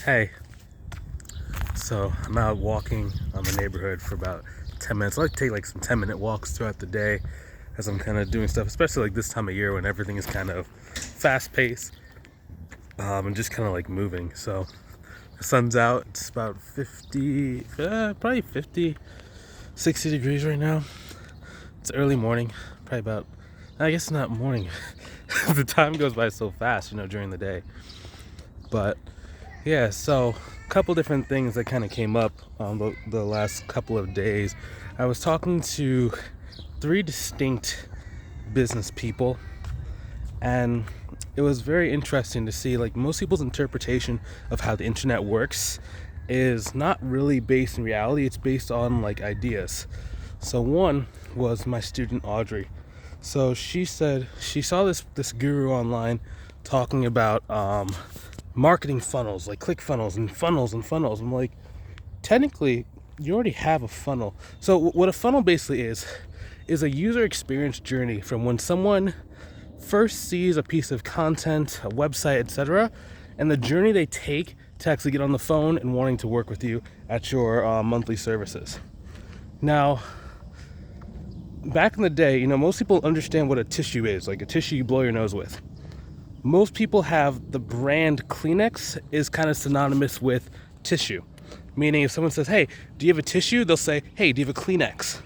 Hey, so I'm out walking on the neighborhood for about 10 minutes. I like to take like some 10-minute walks throughout the day as I'm kind of doing stuff, especially like this time of year when everything is kind of fast paced and just kind of like moving. So the sun's out, it's about 50, probably 50, 60 degrees right now. It's early morning, probably about, I guess not morning. The time goes by so fast, during the day. But yeah, so a couple different things that kind of came up the last couple of days. I was talking to three distinct business people, and it was very interesting to see like most people's interpretation of how the internet works is not really based in reality. It's based on like ideas. So one was my student Audrey. So she said she saw this guru online talking about marketing funnels, like click funnels and funnels and funnels. I'm like, technically, you already have a funnel. So what a funnel basically is a user experience journey from when someone first sees a piece of content, a website, etc., and the journey they take to actually get on the phone and wanting to work with you at your monthly services. Now, back in the day, most people understand what a tissue is, like a tissue you blow your nose with. Most people have the brand Kleenex is kind of synonymous with tissue. Meaning if someone says, hey, do you have a tissue? They'll say, hey, do you have a Kleenex?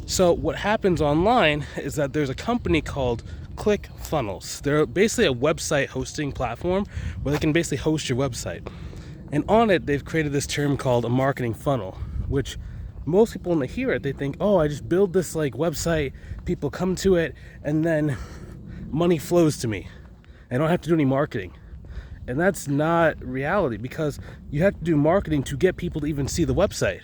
So what happens online is that there's a company called ClickFunnels. They're basically a website hosting platform where they can basically host your website. And on it, they've created this term called a marketing funnel, which most people when they hear it, they think, oh, I just build this like website, people come to it, and then money flows to me. I don't have to do any marketing. And that's not reality, because you have to do marketing to get people to even see the website,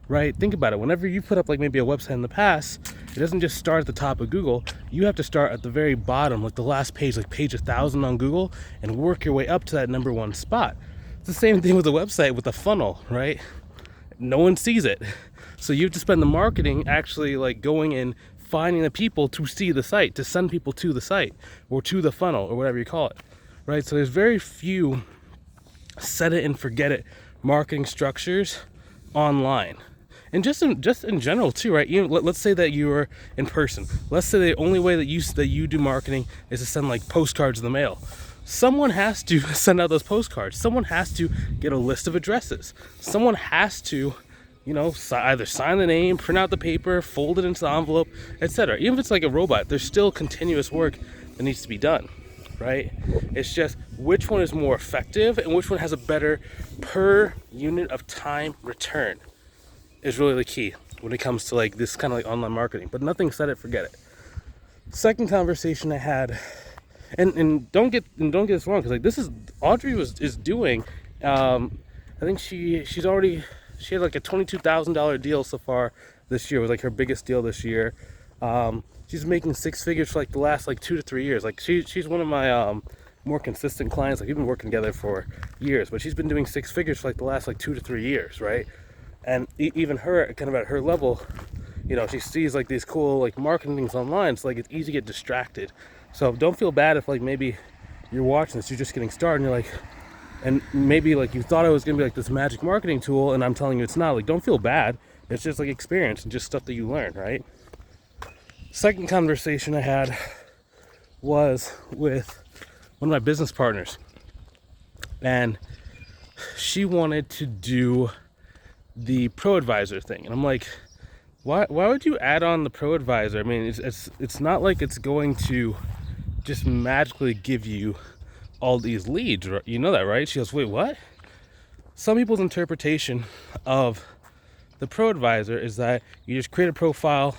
right? Think about it. Whenever you put up like maybe a website in the past, it doesn't just start at the top of Google. You have to start at the very bottom, like the last page, like page 1,000 on Google, and work your way up to that number one spot. It's the same thing with a website with a funnel, right? No one sees it. So you have to spend the marketing actually like going and finding the people to see the site, to send people to the site or to the funnel or whatever you call it, right? So there's very few set it and forget it marketing structures online. And just in general too, right? Let's say that you're in person. Let's say the only way that you do marketing is to send like postcards in the mail. Someone has to send out those postcards. Someone has to get a list of addresses. Someone has to either sign the name, print out the paper, fold it into the envelope, etc. Even if it's like a robot, there's still continuous work that needs to be done, right? It's just which one is more effective and which one has a better per unit of time return is really the key when it comes to like this kind of like online marketing. But nothing said it, forget it. Second conversation I had, and don't get this wrong, because like this is Audrey is doing. I think she had like a $22,000 deal so far this year. It was like her biggest deal this year. She's making six figures for like the last like 2 to 3 years. Like she's one of my more consistent clients. Like we've been working together for years, but she's been doing six figures for like the last like 2 to 3 years, right? And even her, kind of at her level, she sees like these cool like marketing things online. So like it's easy to get distracted. So don't feel bad if like maybe you're watching this, you're just getting started, and you're like, and maybe like you thought it was gonna be like this magic marketing tool, and I'm telling you it's not. Like, don't feel bad. It's just like experience and just stuff that you learn, right? Second conversation I had was with one of my business partners, and she wanted to do the Pro Advisor thing, and I'm like, why would you add on the Pro Advisor? I mean, it's not like it's going to just magically give you all these leads, you know that, right? She goes, wait, what? Some people's interpretation of the Pro Advisor is that you just create a profile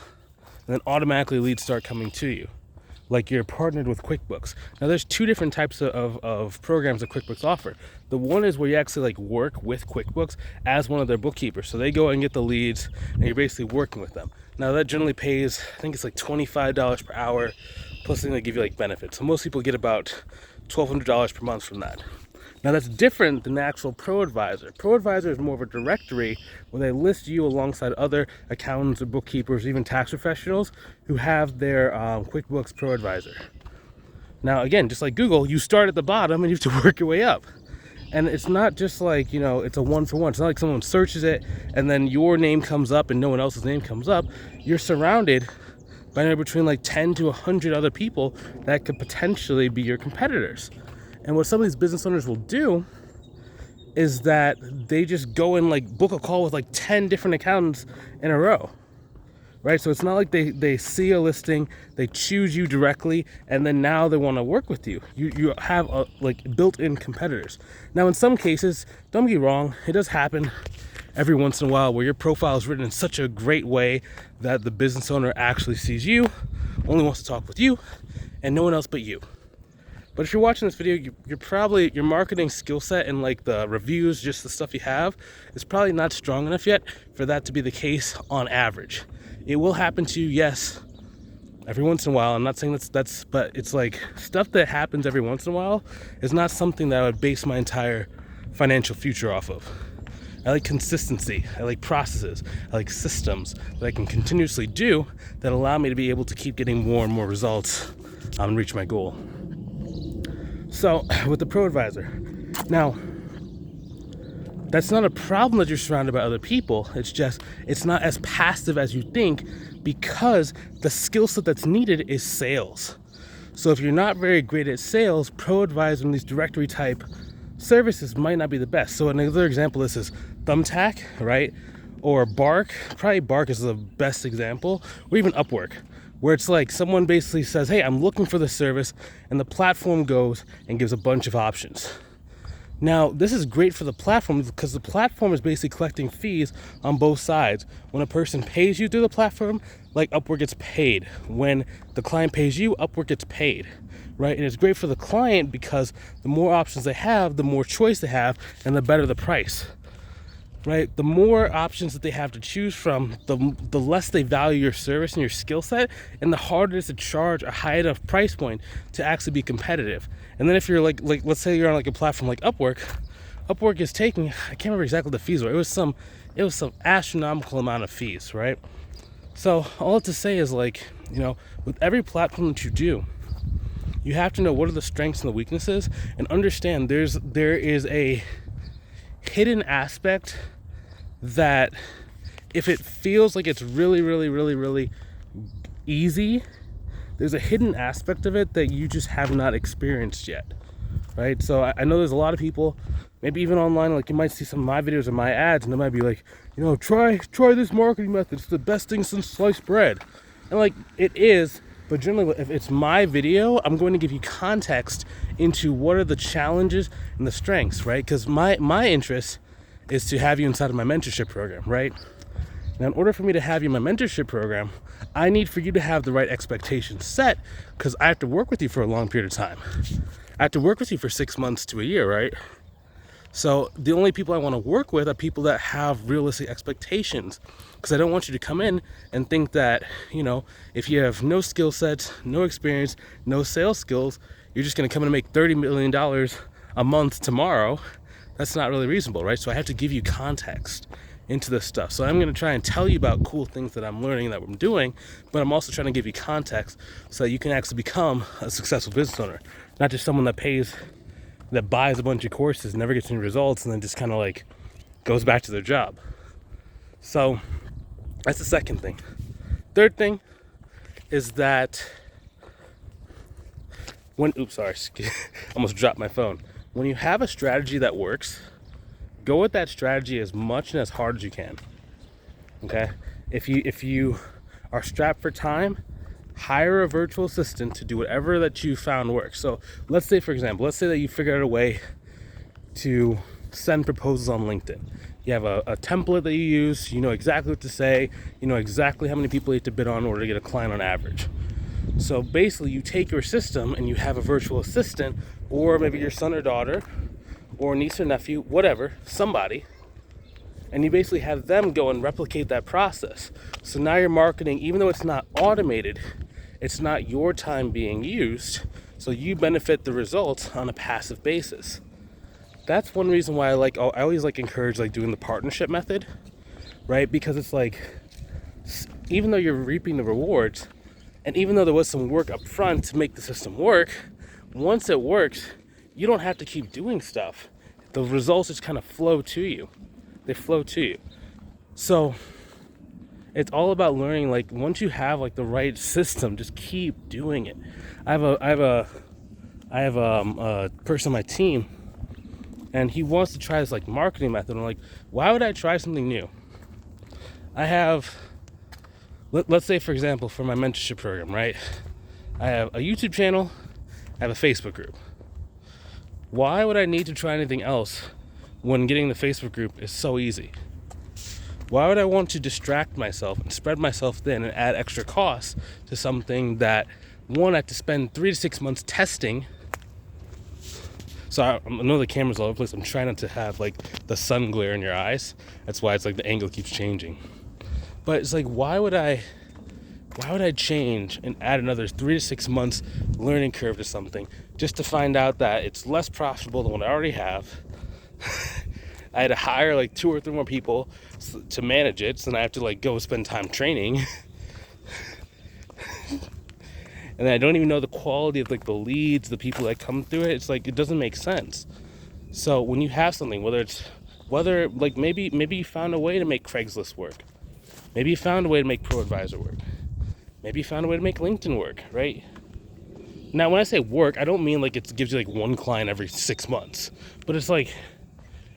and then automatically leads start coming to you, like you're partnered with QuickBooks. Now there's two different types of programs that QuickBooks offer. The one is where you actually like work with QuickBooks as one of their bookkeepers. So they go and get the leads and you're basically working with them. Now that generally pays, I think it's like $25 per hour, plus then they give you like benefits. So most people get about $1,200 per month from that. Now that's different than the actual Pro Advisor. Pro Advisor is more of a directory where they list you alongside other accountants or bookkeepers, even tax professionals who have their QuickBooks Pro Advisor. Now again, just like Google, you start at the bottom and you have to work your way up. And it's not just like, it's a one for one. It's not like someone searches it and then your name comes up and no one else's name comes up. You're surrounded by anywhere between like 10 to 100 other people that could potentially be your competitors. And what some of these business owners will do is that they just go and like book a call with like 10 different accountants in a row, right? So it's not like they see a listing, they choose you directly, and then now they want to work with you. You have like built-in competitors. Now, in some cases, don't get me wrong, it does happen every once in a while where your profile is written in such a great way that the business owner actually sees you, only wants to talk with you, and no one else but you. But if you're watching this video, your marketing skill set and like the reviews, just the stuff you have, is probably not strong enough yet for that to be the case on average. It will happen to you, yes, every once in a while. I'm not saying but it's like stuff that happens every once in a while is not something that I would base my entire financial future off of. I like consistency. I like processes. I like systems that I can continuously do that allow me to be able to keep getting more and more results and reach my goal. So with the Pro Advisor, now that's not a problem that you're surrounded by other people. It's just, it's not as passive as you think because the skill set that's needed is sales. So if you're not very great at sales, Pro Advisor and these directory type services might not be the best. So another example, this is Thumbtack, right? Or Bark. Probably Bark is the best example, or even Upwork, where it's like someone basically says, hey, I'm looking for this service, and the platform goes and gives a bunch of options. Now, this is great for the platform because the platform is basically collecting fees on both sides. When a person pays you through the platform, like Upwork gets paid. When the client pays you, Upwork gets paid, right? And it's great for the client because the more options they have, the more choice they have, and the better the price, right? The more options that they have to choose from, the less they value your service and your skill set, and the harder it is to charge a high enough price point to actually be competitive. And then if you're like let's say you're on like a platform like Upwork is taking, I can't remember exactly the fees were. It was some astronomical amount of fees, right? So all to say is like, with every platform that you do, you have to know what are the strengths and the weaknesses, and understand there is a hidden aspect that if it feels like it's really, really, really, really easy, there's a hidden aspect of it that you just have not experienced yet, right? So I know there's a lot of people, maybe even online, like you might see some of my videos or my ads, and they might be like, try this marketing method. It's the best thing since sliced bread. And like, it is, but generally if it's my video, I'm going to give you context into what are the challenges and the strengths, right? Because my interest is to have you inside of my mentorship program, right? Now, in order for me to have you in my mentorship program, I need for you to have the right expectations set, because I have to work with you for a long period of time. I have to work with you for 6 months to a year, right? So the only people I want to work with are people that have realistic expectations, because I don't want you to come in and think that, if you have no skill sets, no experience, no sales skills, you're just going to come in and make $30 million a month tomorrow. That's not really reasonable, right? So I have to give you context into this stuff. So I'm going to try and tell you about cool things that I'm learning, that I'm doing, but I'm also trying to give you context so that you can actually become a successful business owner, not just someone that buys a bunch of courses, never gets any results, and then just kind of like goes back to their job. So that's the second thing. Third thing is that almost dropped my phone. When you have a strategy that works, go with that strategy as much and as hard as you can. Okay? If you are strapped for time, hire a virtual assistant to do whatever that you found works. So let's say, for example, that you figured out a way to send proposals on LinkedIn. You have a template that you use, you know exactly what to say, you know exactly how many people you have to bid on in order to get a client on average. So basically you take your system and you have a virtual assistant, or maybe your son or daughter, or niece or nephew, whatever, somebody, and you basically have them go and replicate that process. So now your marketing, even though it's not automated, it's not your time being used, so you benefit the results on a passive basis. That's one reason why I always encourage doing the partnership method, right? Because it's like, even though you're reaping the rewards, and even though there was some work up front to make the system work, once it works, you don't have to keep doing stuff. the results just kind of flow to you. They flow to you. So it's all about learning. Like, once you have like the right system, just keep doing it. I have a person on my team, and he wants to try this like marketing method. I'm like, why would I try something new? I have, let's say for example, for my mentorship program, right? I have a YouTube channel, I have a Facebook group. Why would I need to try anything else when getting the Facebook group is so easy? Why would I want to distract myself and spread myself thin and add extra costs to something that, one, I have to spend 3 to 6 months testing? So I know the camera's all over the place. I'm trying not to have like the sun glare in your eyes. That's why it's like the angle keeps changing. But it's like, why would I change and add another 3 to 6 months learning curve to something just to find out that it's less profitable than what I already have? I had to hire like 2 or 3 more people to manage it, so then I have to like go spend time training. And I don't even know the quality of like the leads, the people that come through it. It's like, it doesn't make sense. So when you have something, whether like maybe you found a way to make Craigslist work. Maybe you found a way to make ProAdvisor work. Maybe you found a way to make LinkedIn work, right? Now, when I say work, I don't mean like it gives you like 1 client every 6 months, but it's like,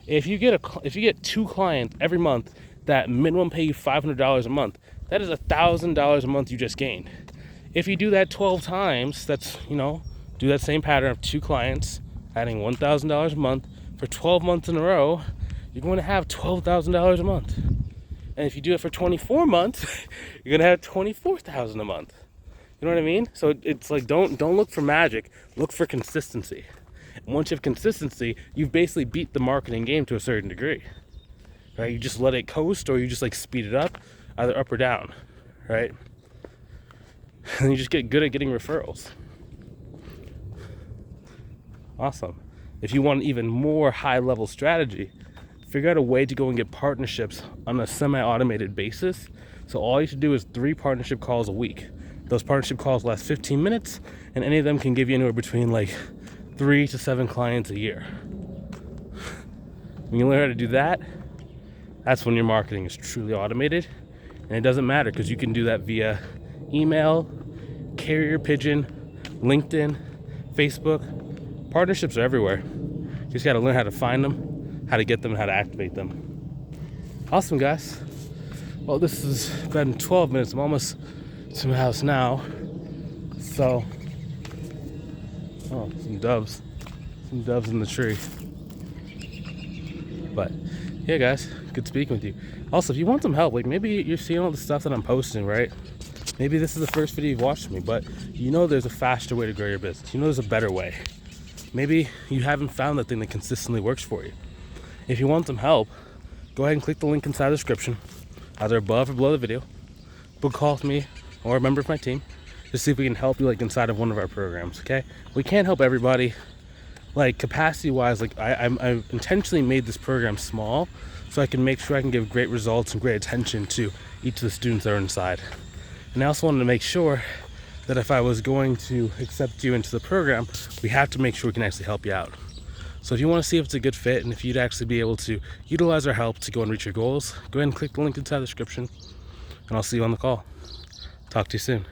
if you get 2 clients every month that minimum pay you $500 a month, that is $1,000 a month you just gained. If you do that 12 times, that's, do that same pattern of 2 clients, adding $1,000 a month for 12 months in a row, you're going to have $12,000 a month. And if you do it for 24 months, you're going to have $24,000 a month. You know what I mean? So it's like, don't look for magic, look for consistency. And once you have consistency, you've basically beat the marketing game to a certain degree, right? You just let it coast, or you just like speed it up, either up or down, right? And you just get good at getting referrals. Awesome. If you want even more high-level strategy, figure out a way to go and get partnerships on a semi-automated basis. So all you should do is 3 partnership calls a week. Those partnership calls last 15 minutes, and any of them can give you anywhere between like 3 to 7 clients a year. When you learn how to do that, that's when your marketing is truly automated. And it doesn't matter, because you can do that via email, carrier pigeon, LinkedIn, Facebook. Partnerships are everywhere. You just got to learn how to find them, how to get them, and how to activate them. Awesome, guys. Well, this has been 12 minutes. I'm almost to my house now. So, some doves in the tree. But yeah, guys, good speaking with you. Also, if you want some help, like maybe you're seeing all the stuff that I'm posting, right? Maybe this is the first video you've watched me, but there's a faster way to grow your business. There's a better way. Maybe you haven't found that thing that consistently works for you. If you want some help, go ahead and click the link inside the description, either above or below the video. Book a call with me or a member of my team to see if we can help you like inside of one of our programs, okay? We can't help everybody. Like capacity-wise, like I've intentionally made this program small so I can make sure I can give great results and great attention to each of the students that are inside. And I also wanted to make sure that if I was going to accept you into the program, we have to make sure we can actually help you out. So if you want to see if it's a good fit and if you'd actually be able to utilize our help to go and reach your goals, go ahead and click the link inside the description, and I'll see you on the call. Talk to you soon.